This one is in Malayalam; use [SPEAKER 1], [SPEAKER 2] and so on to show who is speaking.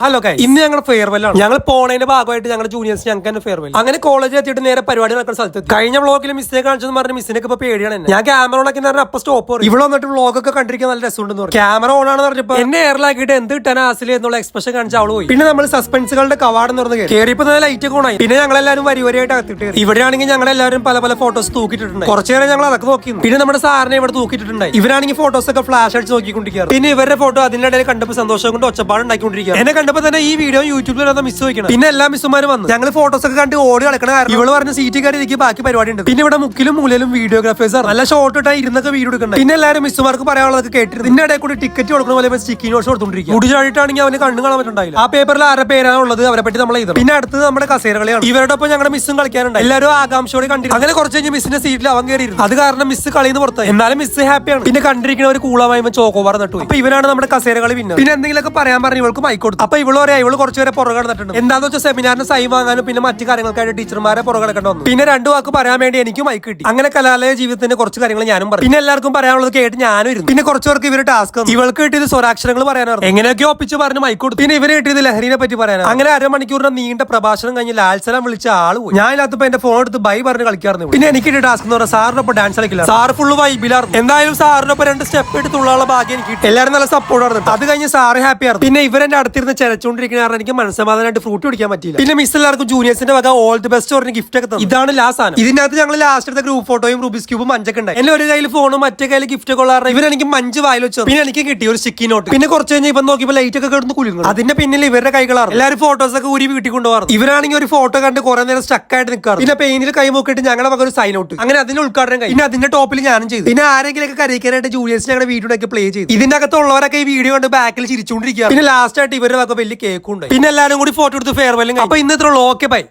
[SPEAKER 1] ഹലോ ഗൈസ്, ഇന്ന് ഞങ്ങളുടെ ഫെയർവെൽ ആണ്. ഞങ്ങൾ പോണതിന്റെ ഭാഗമായിട്ട് ഞങ്ങളുടെ ജൂനിയേഴ്സ് ഞങ്ങൾക്ക് തന്നെ ഫെയർവെൽ. അങ്ങനെ കോളേജിൽ എത്തിയിട്ട് നേരെ പരിപാടി നടക്കുന്ന സ്ഥലത്ത് കഴിഞ്ഞ വ്ളോഗിൽ മിസ്റ്റേക്ക് കാണിച്ചെന്ന് പറഞ്ഞ മിസ്സിനൊക്കെ ഇപ്പൊ പേടിയാണ്. ഞാൻ ക്യാമറ ഓൺ ആക്കി അപ്പൊ സ്റ്റോപ്പ് ഇവിടെ വന്നിട്ട് വ്ളോഗൊക്കെ കണ്ടിരിക്കാൻ നല്ല രസമുണ്ടെന്ന് പറഞ്ഞു. ക്യാമറ ഓൺ ആണെന്ന് പറഞ്ഞപ്പോ എന്നെ എയറിലാക്കിയിട്ട് എന്ത് കിട്ടാൻ ആസിലെ എന്നുള്ള എക്സ്പ്രഷൻ കാണിച്ച അവള് പോയി. പിന്നെ നമ്മൾ സസ്പെൻസുകളുടെ കവാടം തുറന്ന് കയറിയപ്പോ നല്ല ലൈറ്റ് ഒക്കെ ഓണായി. പിന്നെ ഞങ്ങളെല്ലാവരും വരിവരിയായിട്ട് അകത്തിട്ട് ഇവിടെയാണെങ്കിൽ ഞങ്ങളെല്ലാവരും പല പല ഫോട്ടോസ് തൂക്കിയിട്ടുണ്ട്. കുറച്ചു നേരം ഞങ്ങൾ അതൊക്കെ നോക്കി. പിന്നെ നമ്മുടെ സാറിനെ ഇവിടെ തൂക്കിയിട്ടുണ്ടായി. ഇവരാണെങ്കിൽ ഫോട്ടോസ് ഒക്കെ ഫ്ലാഷ് അടിച്ച് നോക്കിക്കൊണ്ടിരിക്കുക. പിന്നെ ഇവരുടെ ഫോട്ടോ അതിന്റെ ഇടയിൽ കണ്ടപ്പോൾ സന്തോഷം കൊണ്ട് ഒച്ചപ്പാട് ഉണ്ടാക്കിക്കൊണ്ടിരിക്കുക. എന്നെ കണ്ടപ്പോൾ തന്നെ ഈ വീഡിയോ യൂട്യൂബിൽ മിസ് വയ്ക്കണം. പിന്നെ എല്ലാ മിസ്സുമാരും വന്നു. ഞങ്ങൾ ഫോട്ടോസ് ഒക്കെ കണ്ട് ഓടി കളിക്കണ കാരണം ഇവള് പറഞ്ഞ സീറ്റ് കയറി ഇരിക്കും ബാക്കി പരിപാടി ഉണ്ട്. പിന്നെ ഇവിടെ മുക്കിലും മൂലയിലും വീഡിയോഗ്രാഫേഴ്സ് നല്ല ഷോർട്ട് ഇട്ടാ ഇരുന്നൊക്കെ വീഡിയോ എടുക്കണം. പിന്നെ എല്ലാവരും മിസ്സുമാർക്ക് പറയാനുള്ളതൊക്കെ കേട്ടിട്ട് ഇതിന്റെ ഇടയിൽ കൂടി ടിക്കറ്റ് കൊടുക്കുന്ന പോലെ സ്റ്റിക്കി നോട്ട്സ് കൊടുത്തോണ്ടിരിക്കും. മുടി ചാടിയിട്ടാണെങ്കിൽ അവന് കണ്ണു കാണാൻ പറ്റുണ്ടായില്ല. ആ പേപ്പറിൽ ആരുടെ പേരാണ് ഉള്ളത് അവരെ പറ്റി നമ്മൾ ചെയ്തു. പിന്നെ അടുത്തത് നമ്മുടെ കസേരകളെയാണ്. ഇവരുടെ ഒപ്പം ഞങ്ങളുടെ മിസ്സും കളിക്കാനുണ്ട്. എല്ലാവരും ആകാംക്ഷയോടെ കണ്ടിരുന്നു. അങ്ങനെ കുറച്ച് കഴിഞ്ഞ് മിസ്സിന്റെ സീറ്റിൽ അവൻ കയറിയിരുന്നു. അത് കാരണം മിസ് കളിന്ന് പുറത്തായി. എന്നാലും മിസ് ഹാപ്പിയാണ്. പിന്നെ കണ്ടിരിക്കുന്ന ഒരു കൂളമായി ചോക്കോബാർ നട്ടു. അപ്പൊ ഇവനാണ് നമ്മുടെ കസേരകളി പിന്നെ എന്തെങ്കിലുമൊക്കെ പറയാൻ പറഞ്ഞ് ഇവൾക്ക് മൈക്ക് കൊടുത്തു. അപ്പൊ ഇവള് പറയാ ഇവള് കുറച്ചുപേരെ പുറകെ നടന്നിട്ടുണ്ട്. എന്താന്ന് വെച്ചാൽ സെമിനാറിന് സൈൻ വാങ്ങാനും പിന്നെ മറ്റു കാര്യങ്ങൾക്കായിട്ട് ടീച്ചർമാരെ പുറകെ നടക്കേണ്ടി വന്നു. പിന്നെ രണ്ടു വാക്ക് പറയാൻ വേണ്ടി എനിക്ക് മൈക്ക് കിട്ടി. അങ്ങനെ കലാലയ ജീവിതത്തിന്റെ കുറച്ച് കാര്യങ്ങൾ ഞാനും പറഞ്ഞു. പിന്നെ എല്ലാവർക്കും പറയാനുള്ളത് കേട്ട് ഞാനും ഇരുന്നു. പിന്നെ കുറച്ച് പേർക്ക് ഇവര് ടാസ്ക് ഇവൾക്ക് കിട്ടിയത് സ്വരാക്ഷരങ്ങൾ പറയാനായിരുന്നു. എങ്ങനെയൊക്കെ ഒപ്പിച്ച് പറഞ്ഞ് മൈക്ക് കൊടുത്തു. പിന്നെ ഇവര് കിട്ടിയത് ലഹരിനെ പറ്റി പറയാനാണ്. അങ്ങനെ അരമണിക്കൂറിന്റെ നീണ്ട പ്രഭാഷണം കഴിഞ്ഞ് ലാൽസലം വിളിച്ച ആള് പോയി. ഞാൻ ഇല്ലാത്തപ്പോ എന്റെ ഫോൺ എടുത്ത് ബൈ പറഞ്ഞ് കളിക്കാറുണ്ട്. പിന്നെ എനിക്ക് കിട്ടിയ ടാസ്ക് എന്ന് പറഞ്ഞാൽ സാറിനൊപ്പം ഡാൻസ് കളിക്കില്ല. സാർ ഫുള്ള് വൈബിലായിരുന്നു. എന്തായാലും സാറിനൊപ്പം 2 സ്റ്റെപ്പ് എടുത്തുള്ള ഭാഗ്യം എനിക്ക് കിട്ടി. എല്ലാവരും നല്ല സപ്പോർട്ട് ആയിരുന്നു. അത് കഴിഞ്ഞ് സാറ് ഹാപ്പി ആയിരുന്നു. പിന്നെ ഇവരെന്റെ അടുത്തിരുന്ന് ചരച്ചോണ്ടിരിക്കുന്ന കാരണം എനിക്ക് മനസ്സമാധാനമായിട്ട് ഫ്രൂട്ട് പിടിക്കാൻ പറ്റില്ല. പിന്നെ മിസ് എല്ലാവർക്കും ജൂനിയേഴ്സിന്റെ വക ഓൾ ദി ബെസ്റ്റ് പറഞ്ഞ ഗിഫ്റ്റ് ഒക്കെ തന്നു. ഇതാണ് ലാസ്റ്റ് ആണ്. ഇതിനകത്ത് ഞങ്ങൾ ലാസ്റ്റ് എടുത്ത ഗ്രൂപ്പ് ഫോട്ടോയും റൂബിക്സ് ക്യൂബും മഞ്ചൊക്കെ ഉണ്ടായി. എന്നെ ഒരു കയ്യിൽ ഫോണും മറ്റേ കയ്യിൽ ഗിഫ്റ്റ് ഒക്കെ ഉള്ള ഇവരെനിക്ക് മഞ്ച് വായിൽ വെച്ചു. പിന്നെ എനിക്ക് കിട്ടി ഒരു സ്റ്റിക്കി നോട്ട്. പിന്നെ കുറച്ച് കഴിഞ്ഞ് ഇപ്പം നോക്കിയപ്പോൾ ലൈറ്റ് ഒക്കെ കിടന്ന് കുലുങ്ങും. അതിന്റെ പിന്നിൽ ഇവരുടെ കൈകളാണ്. എല്ലാവരും ഫോട്ടോസ് ഒക്കെ ഊരി വീട്ടിൽ കൊണ്ടുപോകാറ്. ഇവരാണെങ്കിൽ ഒരു ഫോട്ടോ കണ്ട് കുറെ നേരം സ്റ്റക്ക് ആയിട്ട് നിൽക്കാറ്. പിന്നെ പെയിനിൽ കൈ നോക്കിയിട്ട് ഞങ്ങളുടെ വക ഒരു സൈൻ ഔട്ട്. അങ്ങനെ അതിന്റെ ഉദ്ഘാടനം കഴിഞ്ഞു. പിന്നെ അതിന്റെ ടോപ്പിൽ ഞാനും ചെയ്തു. പിന്നെ ആരെങ്കിലും ഒക്കെ കരയിക്കാനായിട്ട് ജൂനിയേഴ്സ് ഞങ്ങളുടെ വീഡിയോയൊക്കെ പ്ലേ ചെയ്തു. ഇതിന്റെ അകത്തുള്ളവരൊക്കെ ഈ വീഡിയോ കണ്ട് ബാക്കിൽ ചിരിച്ചുകൊണ്ടിരിക്കുക. പിന്നെ ലാസ്റ്റ് ആയിട്ട് ഇവരുടെ വക വലിയ കേക്കും ഉണ്ട്. പിന്നെ എല്ലാവരും കൂടി ഫോട്ടോ എടുത്ത് ഫെയർവെല്ലും. അപ്പൊ ഇന്നത്തെ ഓക്കെ ബൈ.